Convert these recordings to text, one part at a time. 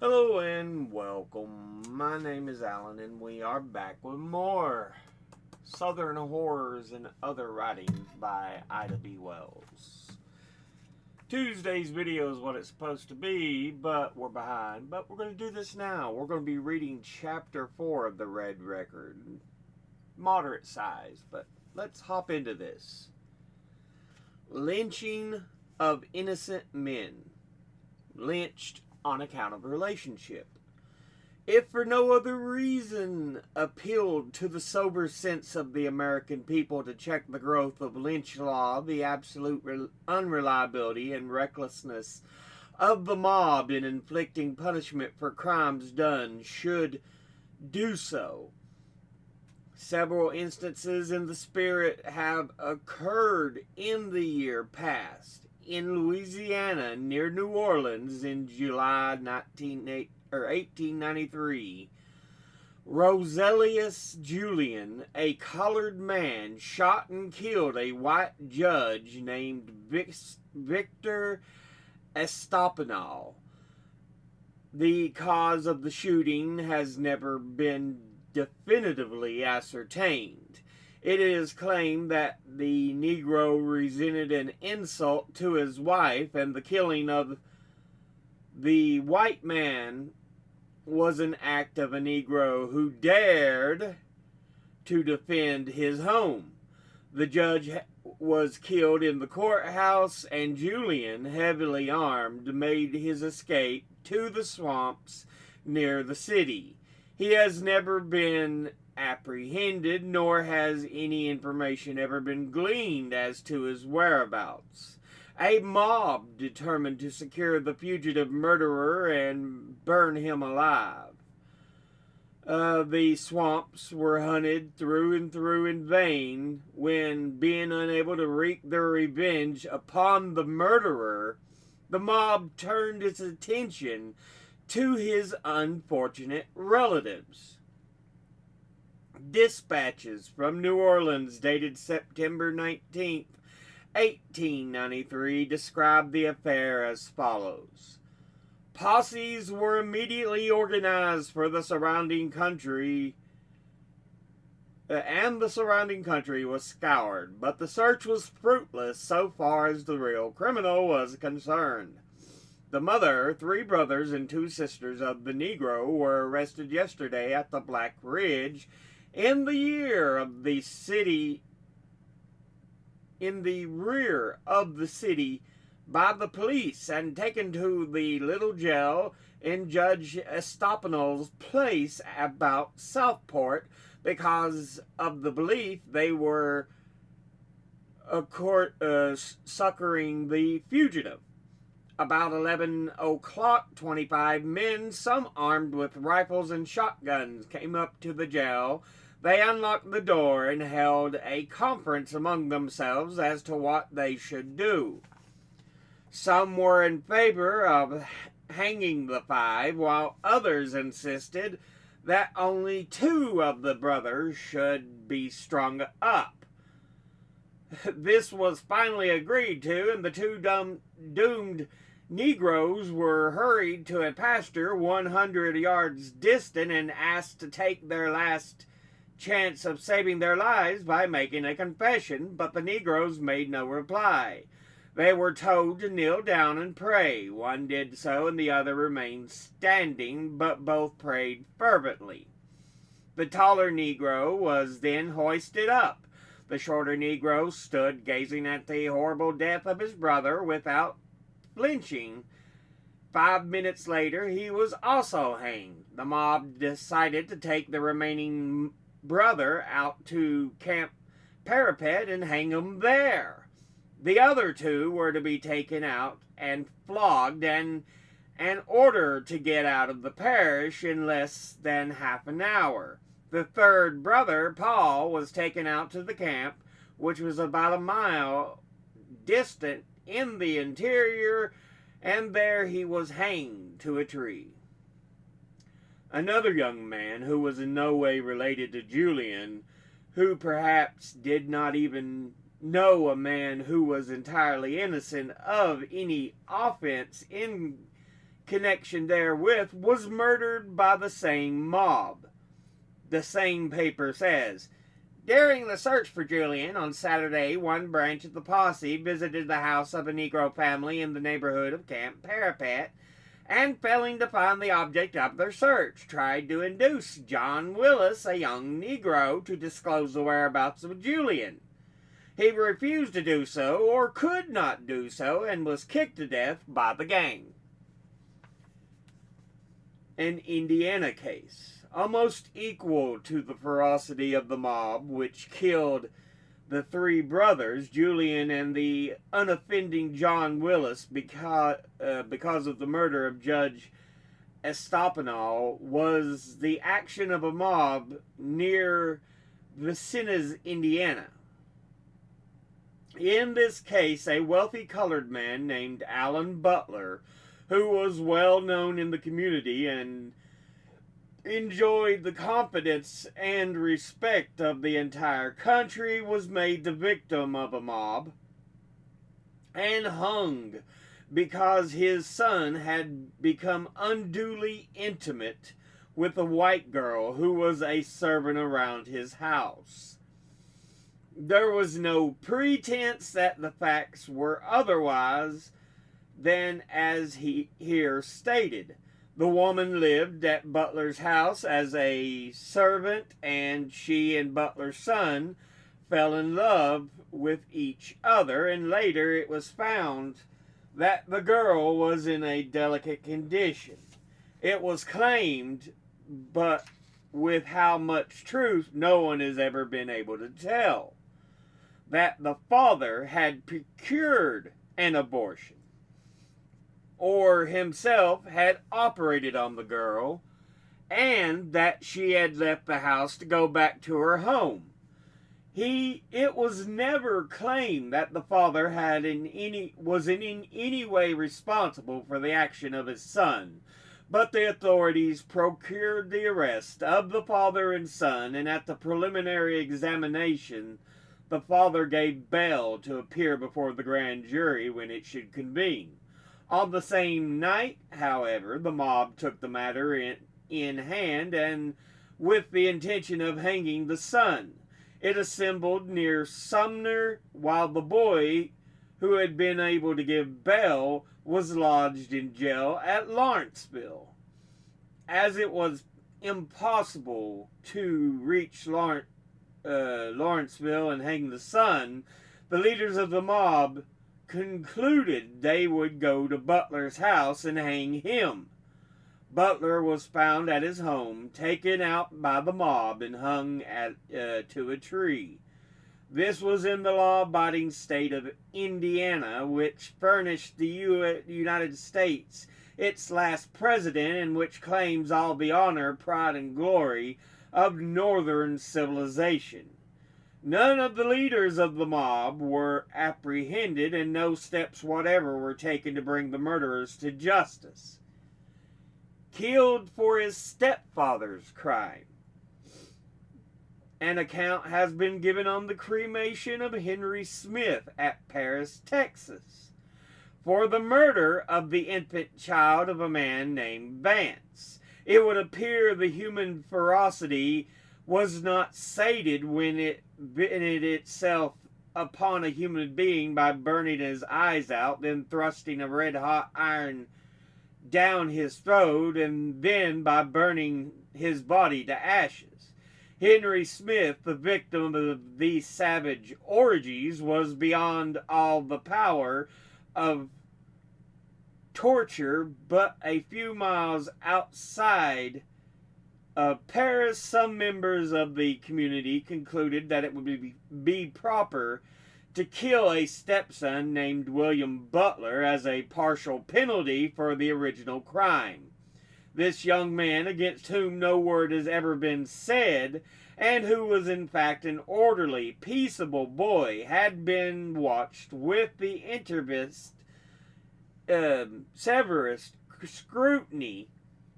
Hello and welcome. My name is Alan, and we are back with more Southern Horrors and Other Writings by Ida B. Wells. Tuesday's video is what it's supposed to be, but we're behind. But we're going to do this now. We're going to be reading Chapter 4 of the Red Record. Moderate size, but let's hop into this. Lynching of innocent men. Lynched on account of relationship. If for no other reason, appealed to the sober sense of the American people to check the growth of lynch law, the absolute unreliability and recklessness of the mob in inflicting punishment for crimes done should do so. Several instances in the spirit have occurred in the year past. In Louisiana, near New Orleans, in July 1893, Roselius Julian, a colored man, shot and killed a white judge named Victor Estopanol. The cause of the shooting has never been definitively ascertained. It is claimed that the Negro resented an insult to his wife, and the killing of the white man was an act of a Negro who dared to defend his home. The judge was killed in the courthouse, and Julian, heavily armed, made his escape to the swamps near the city. He has never been apprehended, nor has any information ever been gleaned as to his whereabouts. A mob determined to secure the fugitive murderer and burn him alive. The swamps were hunted through and through in vain when, being unable to wreak their revenge upon the murderer, the mob turned its attention to his unfortunate relatives. Dispatches from New Orleans dated September 19th, 1893 describe the affair as follows. Posses were immediately organized for the surrounding country, and the surrounding country was scoured, but the search was fruitless so far as the real criminal was concerned. The mother, 3 brothers, and 2 sisters of the Negro were arrested yesterday at the Black Ridge in the rear of the city by the police and taken to the little jail in Judge Estopanol's place about Southport because of the belief they were succoring the fugitive. About 11 o'clock, 25 men, some armed with rifles and shotguns, came up to the jail. They unlocked the door and held a conference among themselves as to what they should do. Some were in favor of hanging the 5, while others insisted that only 2 of the brothers should be strung up. This was finally agreed to, and the 2 doomed Negroes were hurried to a pasture 100 yards distant and asked to take their last chance of saving their lives by making a confession, but the Negroes made no reply. They were told to kneel down and pray. One did so and the other remained standing, but both prayed fervently. The taller Negro was then hoisted up. The shorter Negro stood gazing at the horrible death of his brother without flinching. 5 minutes later, he was also hanged. The mob decided to take the remaining brother out to Camp Parapet and hang him there. The other 2 were to be taken out and flogged and ordered to get out of the parish in less than half an hour. The 3rd brother, Paul, was taken out to the camp, which was about a mile distant in the interior, and there he was hanged to a tree. Another young man, who was in no way related to Julian, who perhaps did not even know a man who was entirely innocent of any offense in connection therewith was murdered by the same mob. The same paper says, during the search for Julian on Saturday, one branch of the posse visited the house of a Negro family in the neighborhood of Camp Parapet, and failing to find the object of their search, tried to induce John Willis, a young Negro, to disclose the whereabouts of Julian. He refused to do so, or could not do so, and was kicked to death by the gang. An Indiana case, almost equal to the ferocity of the mob which killed the three brothers, Julian and the unoffending John Willis, because of the murder of Judge Estopinal, was the action of a mob near Vincennes, Indiana. In this case, a wealthy colored man named Allen Butler, who was well known in the community and enjoyed the confidence and respect of the entire country, was made the victim of a mob and hung because his son had become unduly intimate with a white girl who was a servant around his house. There was no pretense that the facts were otherwise than as he here stated. The woman lived at Butler's house as a servant, and she and Butler's son fell in love with each other, and later it was found that the girl was in a delicate condition. It was claimed, but with how much truth no one has ever been able to tell, that the father had procured an abortion, or himself had operated on the girl, and that she had left the house to go back to her home. It was never claimed that the father was in any way responsible for the action of his son, but the authorities procured the arrest of the father and son, and at the preliminary examination, the father gave bail to appear before the grand jury when it should convene. On the same night, however, the mob took the matter in hand, and with the intention of hanging the son. It assembled near Sumner, while the boy, who had been able to give bail, was lodged in jail at Lawrenceville. As it was impossible to reach Lawrenceville and hang the son, the leaders of the mob concluded they would go to Butler's house and hang him. Butler was found at his home, taken out by the mob, and hung to a tree. This was in the law-abiding state of Indiana, which furnished the United States its last president, and which claims all the honor, pride, and glory of northern civilization. None of the leaders of the mob were apprehended, and no steps whatever were taken to bring the murderers to justice. Killed for his stepfather's crime. An account has been given on the cremation of Henry Smith at Paris, Texas, for the murder of the infant child of a man named Vance. It would appear the human ferocity was not sated when it vented itself upon a human being by burning his eyes out, then thrusting a red-hot iron down his throat, and then by burning his body to ashes. Henry Smith, the victim of these savage orgies, was beyond all the power of torture, but a few miles outside of Paris, some members of the community concluded that it would be proper to kill a stepson named William Butler as a partial penalty for the original crime. This young man, against whom no word has ever been said, and who was in fact an orderly, peaceable boy, had been watched with the severest scrutiny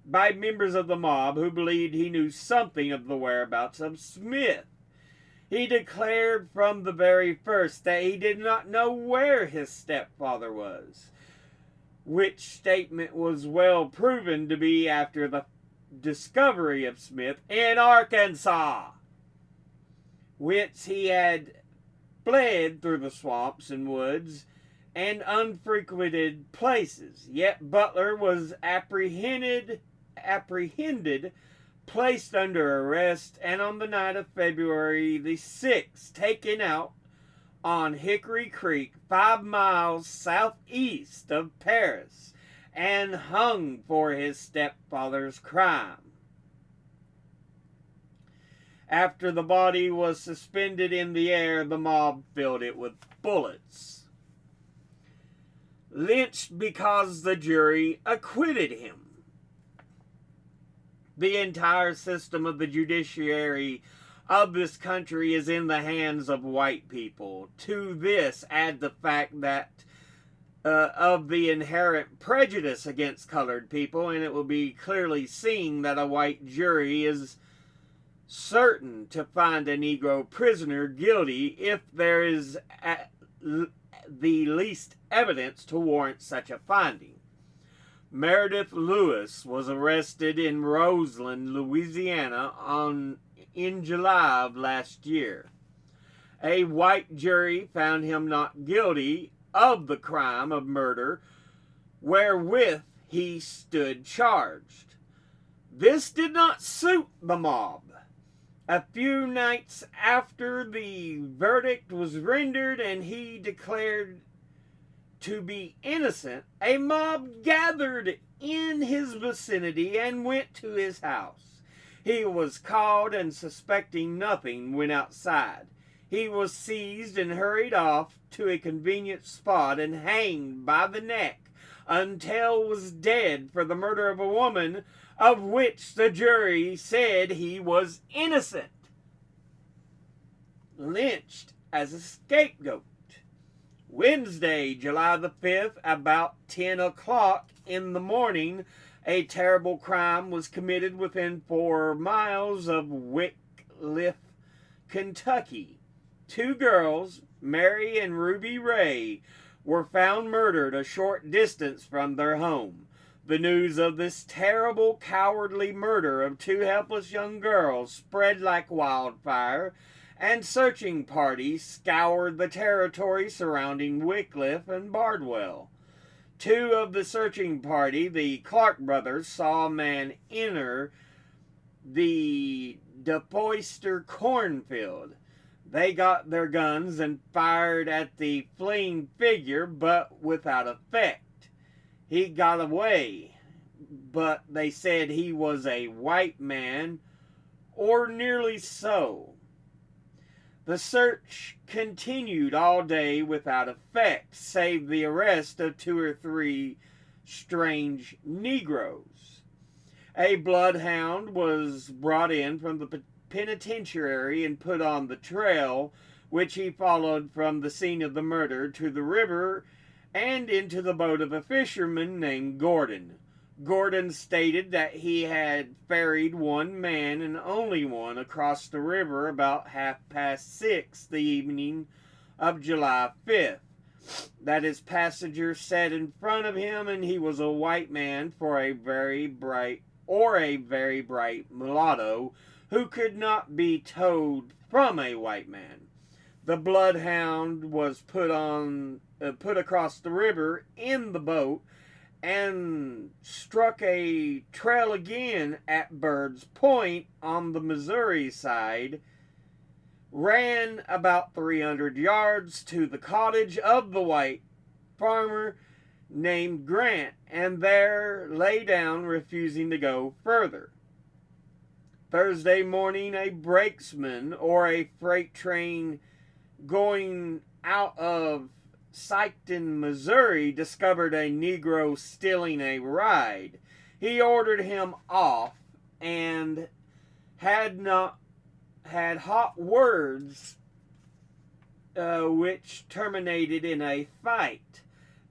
by members of the mob who believed he knew something of the whereabouts of Smith. He declared from the very first that he did not know where his stepfather was. which statement was well proven to be after the discovery of Smith in Arkansas, whence he had fled through the swamps and woods and unfrequented places. Yet Butler was apprehended, placed under arrest, and on the night of February the 6th, taken out on Hickory Creek, 5 miles southeast of Paris, and hung for his stepfather's crime. After the body was suspended in the air, the mob filled it with bullets. Lynched because the jury acquitted him. The entire system of the judiciary of this country is in the hands of white people. To this, add the fact that of the inherent prejudice against colored people, and it will be clearly seen that a white jury is certain to find a Negro prisoner guilty if there is the least evidence to warrant such a finding. Meredith Lewis was arrested in Roseland, Louisiana in July of last year. A white jury found him not guilty of the crime of murder wherewith he stood charged. This did not suit the mob. A few nights after the verdict was rendered and he declared to be innocent, a mob gathered in his vicinity and went to his house. He was called and, suspecting nothing, went outside. He was seized and hurried off to a convenient spot and hanged by the neck until was dead for the murder of a woman of which the jury said he was innocent. Lynched as a scapegoat. Wednesday, July the 5th, about 10 o'clock in the morning, a terrible crime was committed within 4 miles of Wickliffe, Kentucky. 2 girls, Mary and Ruby Ray, were found murdered a short distance from their home. The news of this terrible, cowardly murder of 2 helpless young girls spread like wildfire, and searching parties scoured the territory surrounding Wickliffe and Bardwell. 2 of the searching party, the Clark brothers, saw a man enter the DePoyster cornfield. They got their guns and fired at the fleeing figure, but without effect. He got away, but they said he was a white man, or nearly so. The search continued all day without effect, save the arrest of 2 or 3 strange Negroes. A bloodhound was brought in from the penitentiary and put on the trail, which he followed from the scene of the murder to the river and into the boat of a fisherman named Gordon. Gordon stated that he had ferried 1 man and only one across the river about 6:30 the evening of July 5th. That his passenger sat in front of him and he was a white man or a very bright mulatto who could not be towed from a white man. The bloodhound was put across the river in the boat and struck a trail again at Bird's Point on the Missouri side, ran about 300 yards to the cottage of the white farmer named Grant, and there lay down, refusing to go further. Thursday morning, a brakesman or a freight train going out of Sikeston, Missouri, discovered a Negro stealing a ride. He ordered him off and had hot words, which terminated in a fight.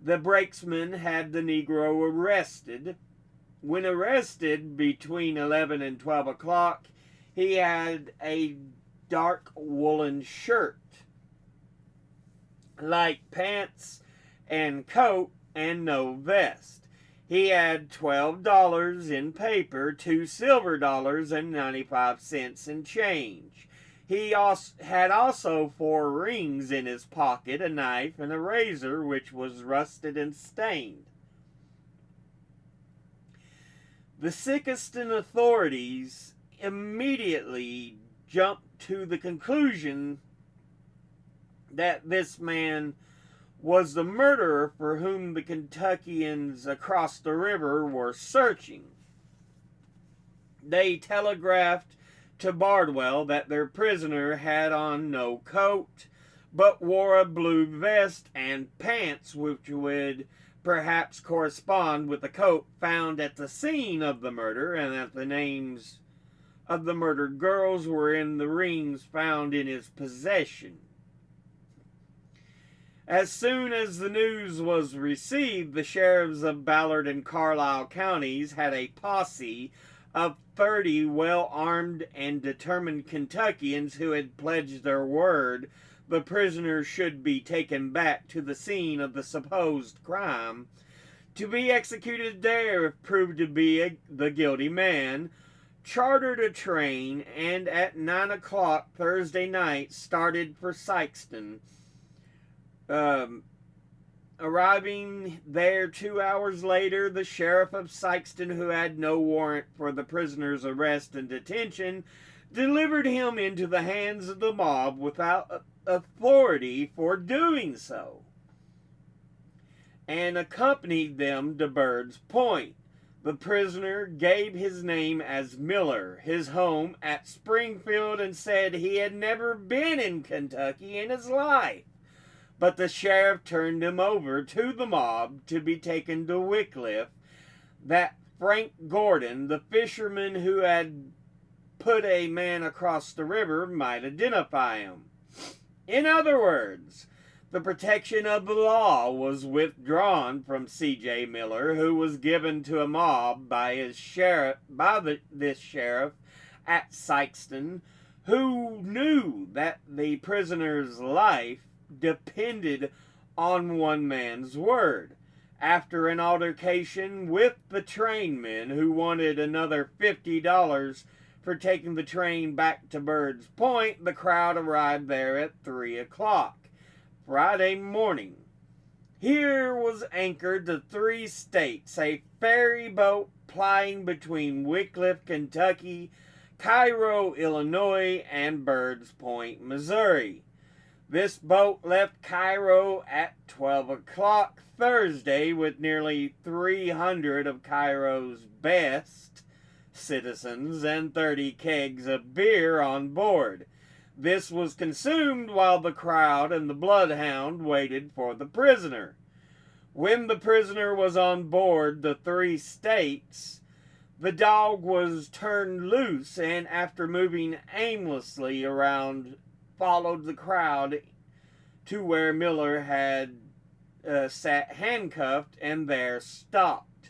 The brakesman had the Negro arrested. When arrested between 11 and 12 o'clock, he had a dark woolen shirt, light pants and coat, and no vest. He had $12 in paper, 2 silver dollars, and 95 cents in change. He had also 4 rings in his pocket, a knife, and a razor, which was rusted and stained. The Sikhistan authorities immediately jumped to the conclusion that this man was the murderer for whom the Kentuckians across the river were searching. They telegraphed to Bardwell that their prisoner had on no coat, but wore a blue vest and pants which would perhaps correspond with the coat found at the scene of the murder, and that the names of the murdered girls were in the rings found in his possession. As soon as the news was received, the sheriffs of Ballard and Carlisle counties had a posse of 30 well-armed and determined Kentuckians who had pledged their word the prisoner should be taken back to the scene of the supposed crime, to be executed there if proved to be the guilty man, chartered a train, and at 9 o'clock Thursday night started for Sikeston. Arriving there 2 hours later, the sheriff of Sikeston, who had no warrant for the prisoner's arrest and detention, delivered him into the hands of the mob without authority for doing so, and accompanied them to Bird's Point. The prisoner gave his name as Miller, his home at Springfield, and said he had never been in Kentucky in his life. But the sheriff turned him over to the mob to be taken to Wycliffe, that Frank Gordon, the fisherman who had put a man across the river, might identify him. In other words, the protection of the law was withdrawn from C.J. Miller, who was given to a mob by this sheriff at Sikeston, who knew that the prisoner's life depended on one man's word. After an altercation with the trainmen, who wanted another $50 for taking the train back to Bird's Point, the crowd arrived there at 3 o'clock Friday morning. Here was anchored the 3 states, a ferry boat plying between Wycliffe, Kentucky, Cairo, Illinois, and Bird's Point, Missouri. This boat left Cairo at 12 o'clock Thursday with nearly 300 of Cairo's best citizens and 30 kegs of beer on board. This was consumed while the crowd and the bloodhound waited for the prisoner. When the prisoner was on board the 3 states, the dog was turned loose and, after moving aimlessly around, followed the crowd to where Miller had sat handcuffed and there stopped.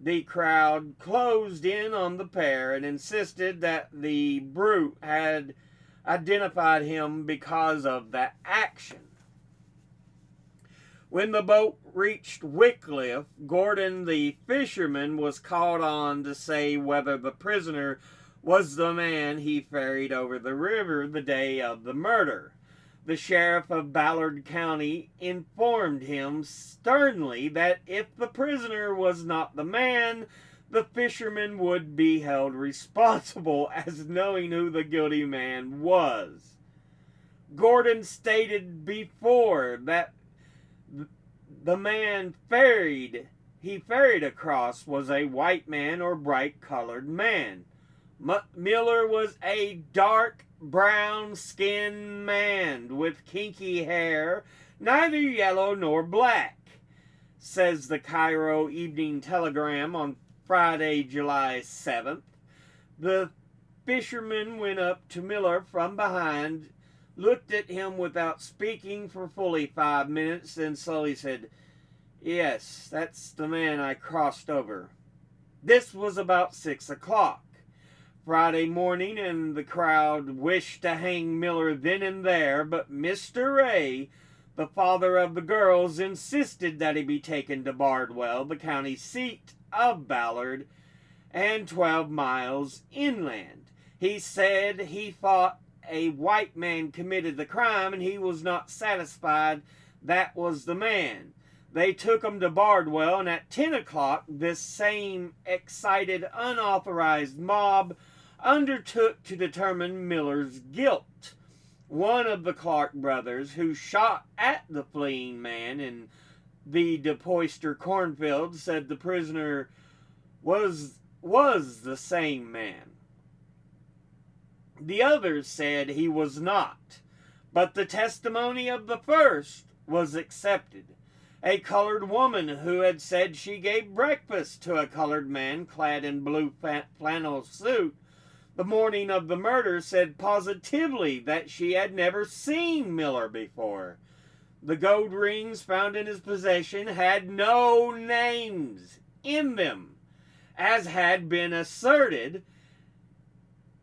The crowd closed in on the pair and insisted that the brute had identified him because of that action. When the boat reached Wycliffe, Gordon the fisherman was called on to say whether the prisoner was the man he ferried over the river the day of the murder. The sheriff of Ballard County informed him sternly that if the prisoner was not the man, the fisherman would be held responsible as knowing who the guilty man was. Gordon stated before that the man he ferried across was a white man or bright-colored man. Miller was a dark brown-skinned man with kinky hair, neither yellow nor black, says the Cairo Evening Telegram on Friday, July 7th. The fisherman went up to Miller from behind, looked at him without speaking for fully 5 minutes, then slowly said, "Yes, that's the man I crossed over." This was about 6 o'clock Friday morning, and the crowd wished to hang Miller then and there, but Mr. Ray, The father of the girls insisted that he be taken to Bardwell, the county seat of Ballard, and 12 miles inland. He said he thought a white man committed the crime, and he was not satisfied that was the man. They took him to Bardwell, and at 10 o'clock, this same excited, unauthorized mob undertook to determine Miller's guilt. One of the Clark brothers, who shot at the fleeing man in the DePoyster cornfield, said the prisoner was the same man. The others said he was not, but the testimony of the first was accepted. A colored woman who had said she gave breakfast to a colored man clad in blue flannel suit the morning of the murder said positively that she had never seen Miller before. The gold rings found in his possession had no names in them, as had been asserted,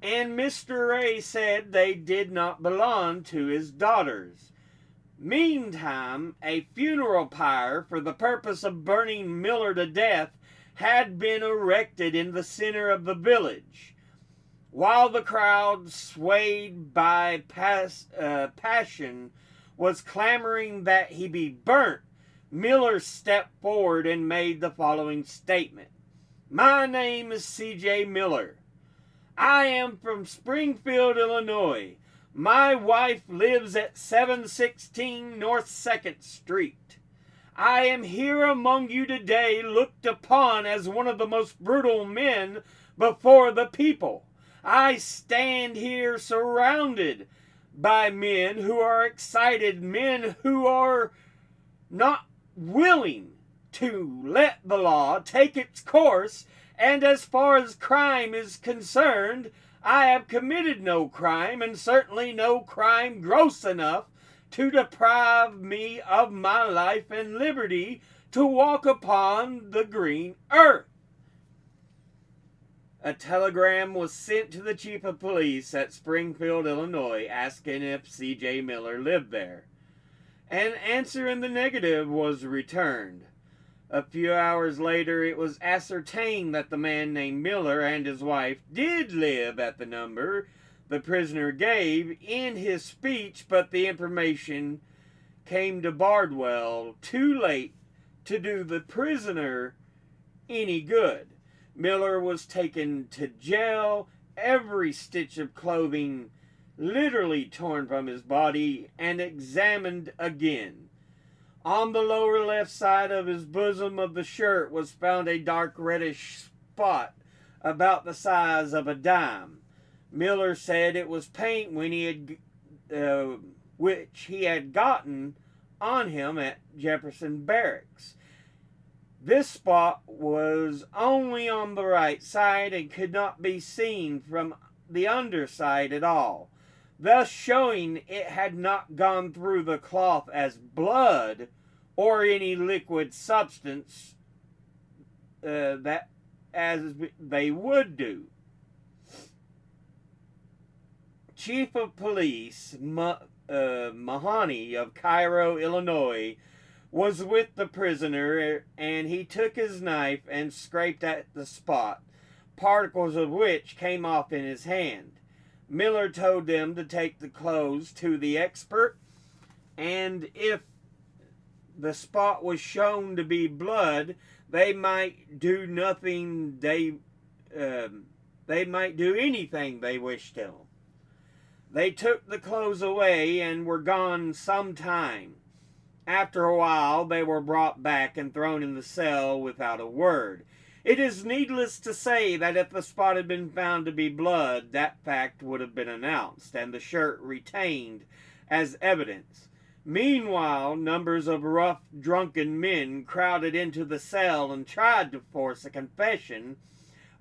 and Mr. Ray said they did not belong to his daughters. Meantime, a funeral pyre for the purpose of burning Miller to death had been erected in the center of the village. While the crowd, swayed by passion, was clamoring that he be burnt, Miller stepped forward and made the following statement. "My name is C.J. Miller. I am from Springfield, Illinois. My wife lives at 716 North 2nd Street. I am here among you today looked upon as one of the most brutal men before the people. I stand here surrounded by men who are excited, men who are not willing to let the law take its course, and as far as crime is concerned, I have committed no crime, and certainly no crime gross enough to deprive me of my life and liberty to walk upon the green earth." A telegram was sent to the chief of police at Springfield, Illinois, asking if C.J. Miller lived there. An answer in the negative was returned. A few hours later, it was ascertained that the man named Miller and his wife did live at the number the prisoner gave in his speech, but the information came to Bardwell too late to do the prisoner any good. Miller was taken to jail, every stitch of clothing literally torn from his body, and examined again. On the lower left side of his bosom of the shirt was found a dark reddish spot about the size of a dime. Miller said it was paint which he had gotten on him at Jefferson Barracks. This spot was only on the right side and could not be seen from the underside at all, thus showing it had not gone through the cloth as blood or any liquid substance that as they would do. Chief of Police Mahoney of Cairo, Illinois, was with the prisoner, and he took his knife and scraped at the spot, particles of which came off in his hand. Miller told them to take the clothes to the expert, and if the spot was shown to be blood, they might do anything they wished to. They took the clothes away and were gone some time. After a while, they were brought back and thrown in the cell without a word. It is needless to say that if the spot had been found to be blood, that fact would have been announced, and the shirt retained as evidence. Meanwhile, numbers of rough, drunken men crowded into the cell and tried to force a confession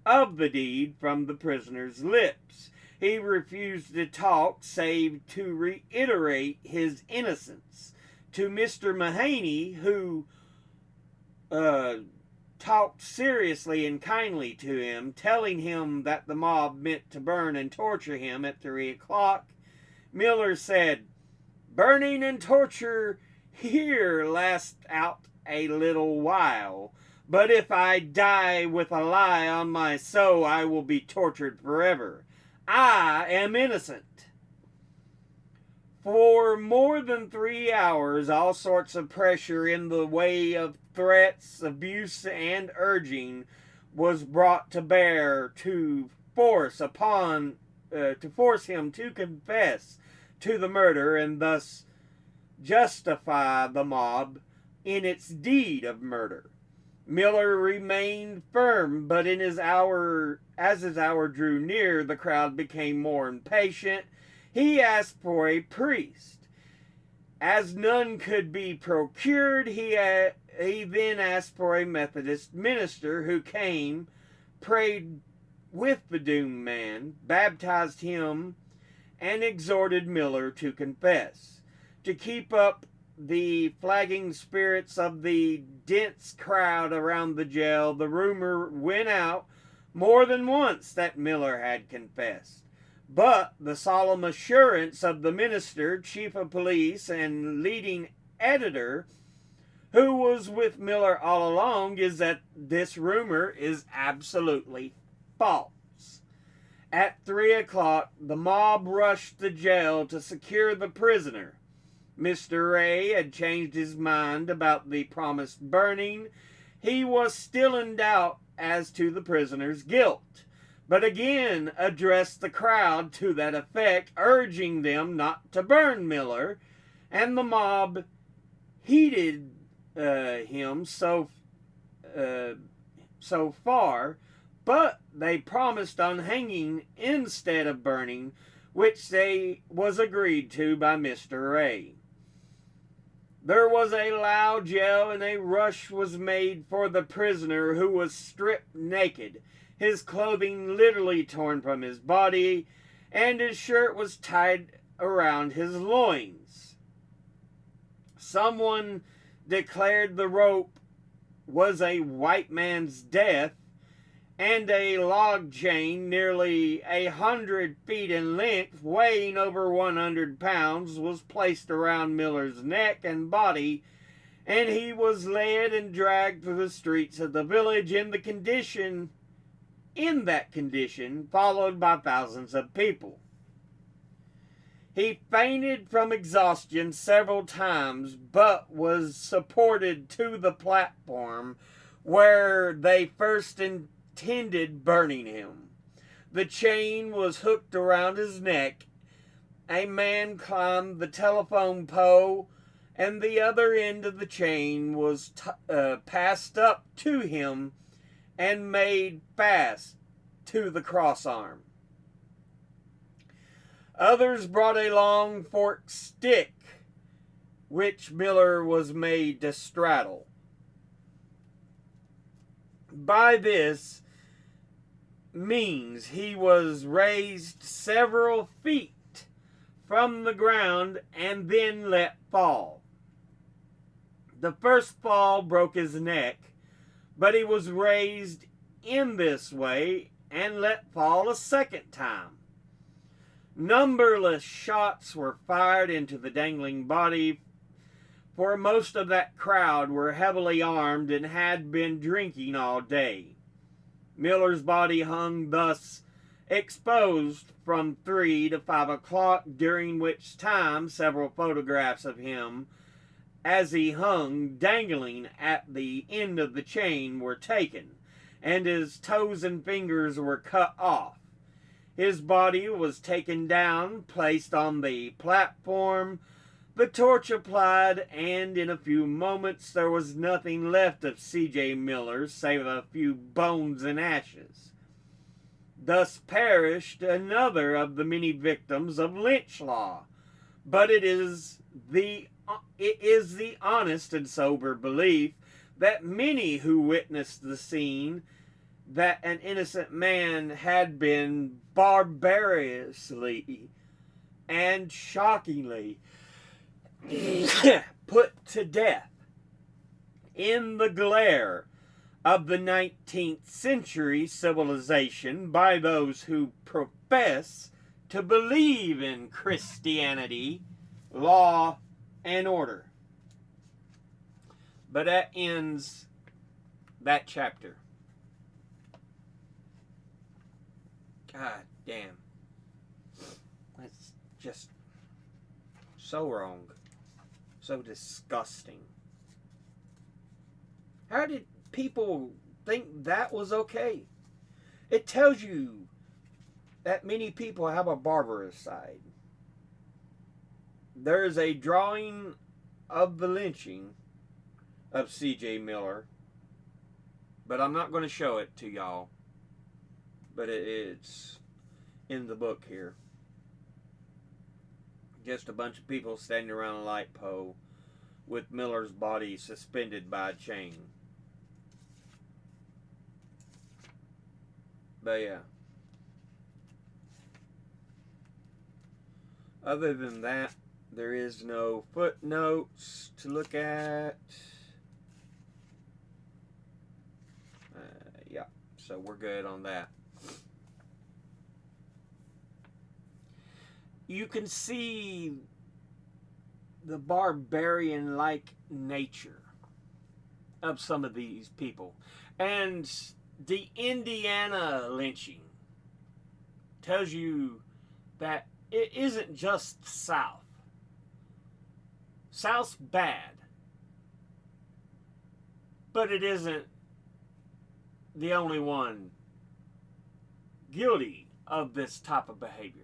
of the deed from the prisoner's lips. He refused to talk, save to reiterate his innocence. To Mr. Mahoney, who talked seriously and kindly to him, telling him that the mob meant to burn and torture him at 3 o'clock, Miller said, "Burning and torture here last out a little while, but if I die with a lie on my soul, I will be tortured forever. I am innocent. For more than 3 hours, all sorts of pressure in the way of threats, abuse, and urging was brought to bear to force him to confess to the murder and thus justify the mob in its deed of murder. Miller remained firm, but as his hour drew near, the crowd became more impatient. He asked for a priest. As none could be procured, he then asked for a Methodist minister who came, prayed with the doomed man, baptized him, and exhorted Miller to confess. To keep up the flagging spirits of the dense crowd around the jail, the rumor went out more than once that Miller had confessed. But the solemn assurance of the minister, chief of police, and leading editor, who was with Miller all along, is that this rumor is absolutely false. At 3 o'clock, the mob rushed the jail to secure the prisoner. Mr. Ray had changed his mind about the promised burning. He was still in doubt as to the prisoner's guilt, but again addressed the crowd to that effect, urging them not to burn Miller, and the mob heeded him so far, but they promised on hanging instead of burning, which was agreed to by Mr. Ray. There was a loud yell, and a rush was made for the prisoner, who was stripped naked, his clothing literally torn from his body, and his shirt was tied around his loins. Someone declared the rope was a white man's death, and a log chain nearly 100 feet in length, weighing over 100 pounds, was placed around Miller's neck and body, and he was led and dragged through the streets of the village in that condition, followed by thousands of people. He fainted from exhaustion several times, but was supported to the platform where they first intended burning him. The chain was hooked around his neck. A man climbed the telephone pole, and the other end of the chain was passed up to him and made fast to the cross arm. Others brought a long forked stick, which Miller was made to straddle. By this means he was raised several feet from the ground and then let fall. The first fall broke his neck, but he was raised in this way and let fall a second time. Numberless shots were fired into the dangling body, for most of that crowd were heavily armed and had been drinking all day. Miller's body hung thus exposed from 3 to 5 o'clock, during which time several photographs of him as he hung dangling at the end of the chain were taken, and his toes and fingers were cut off. His body was taken down, placed on the platform, the torch applied, and in a few moments there was nothing left of C.J. Miller save a few bones and ashes. Thus perished another of the many victims of lynch law. But it is the honest and sober belief that many who witnessed the scene that an innocent man had been barbarously and shockingly put to death in the glare of the 19th century civilization by those who profess to believe in Christianity, law, and order. But that ends that chapter. God damn. That's just so wrong. So disgusting. How did people think that was okay? It tells you that many people have a barbarous side. There is a drawing of the lynching of C.J. Miller, but I'm not going to show it to y'all. But it's in the book here. Just a bunch of people standing around a light pole with Miller's body suspended by a chain. But yeah. Other than that, there is no footnotes to look at. Yeah, so we're good on that. You can see the barbarian-like nature of some of these people. And the Indiana lynching tells you that it isn't just South. South's bad, but it isn't the only one guilty of this type of behavior.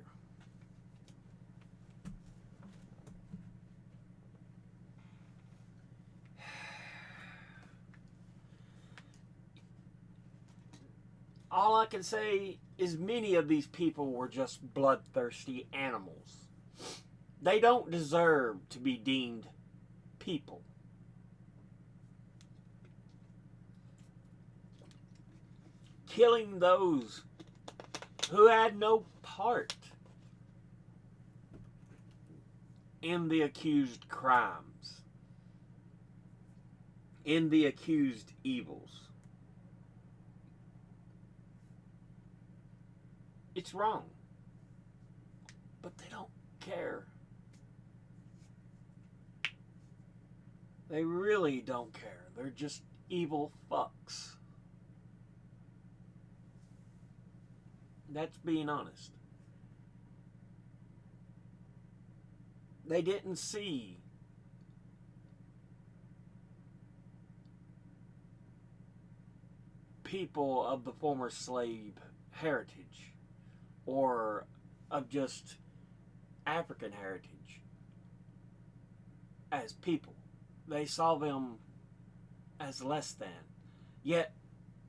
All I can say is many of these people were just bloodthirsty animals. They don't deserve to be deemed people. Killing those who had no part in the accused crimes, in the accused evils. It's wrong. But they don't care. They really don't care. They're just evil fucks. That's being honest. They didn't see people of the former slave heritage or of just African heritage as people. They saw them as less than. Yet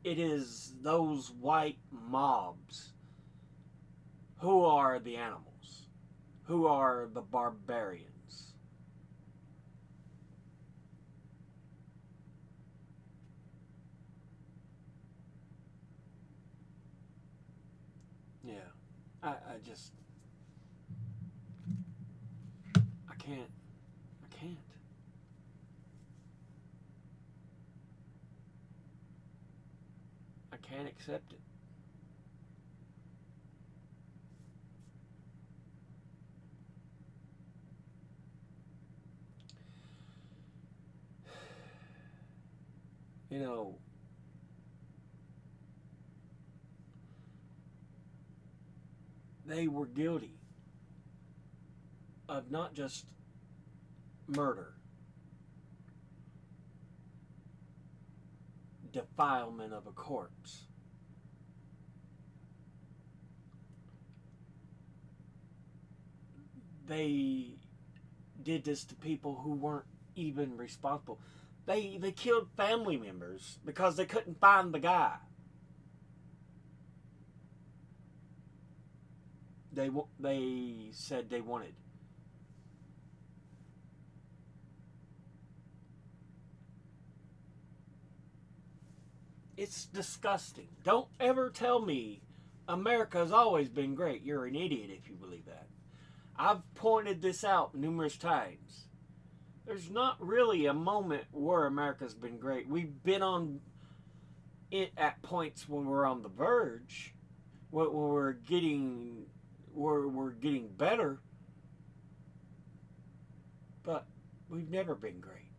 it is those white mobs who are the animals, who are the barbarians. Yeah, I just, I can't. I can't accept it. You know, they were guilty of not just murder, defilement of a corpse. They did this to people who weren't even responsible. They killed family members because they couldn't find the guy. They said they wanted. It's disgusting. Don't ever tell me America's always been great. You're an idiot if you believe that. I've pointed this out numerous times. There's not really a moment where America's been great. We've been on it at points when we're on the verge, when we're getting better, but we've never been great.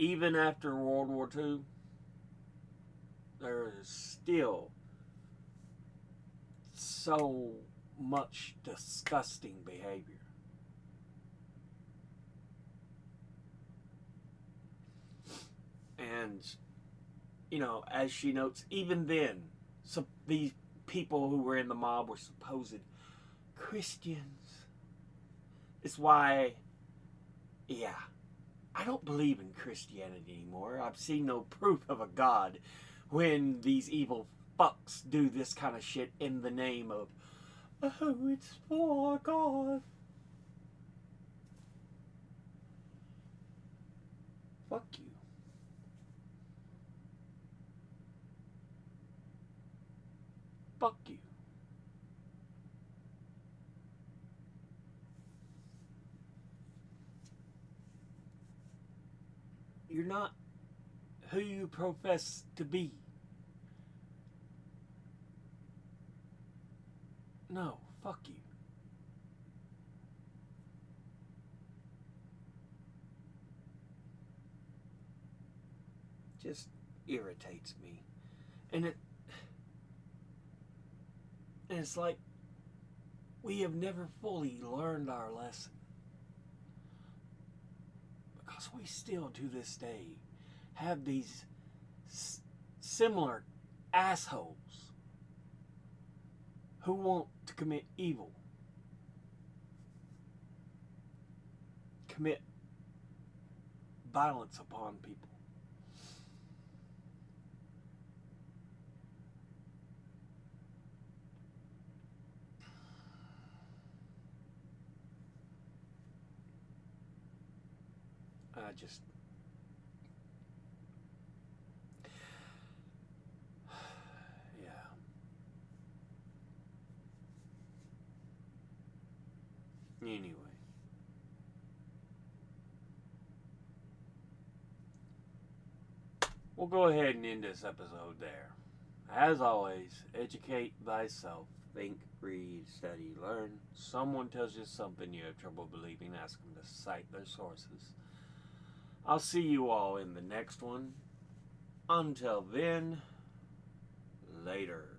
even after World War II, there is still so much disgusting behavior. And, as she notes, even then, these people who were in the mob were supposed Christians. It's why, yeah, I don't believe in Christianity anymore. I've seen no proof of a God when these evil fucks do this kind of shit in the name of, oh, it's for God. Fuck you. Fuck you. You're not who you profess to be. No, fuck you. Just irritates me. And it's like we have never fully learned our lesson. Because we still to this day have these similar assholes who want to commit evil, commit violence upon people. I just, yeah. Anyway. We'll go ahead and end this episode there. As always, educate thyself. Think, read, study, learn. Someone tells you something you have trouble believing, ask them to cite their sources. I'll see you all in the next one. Until then, later.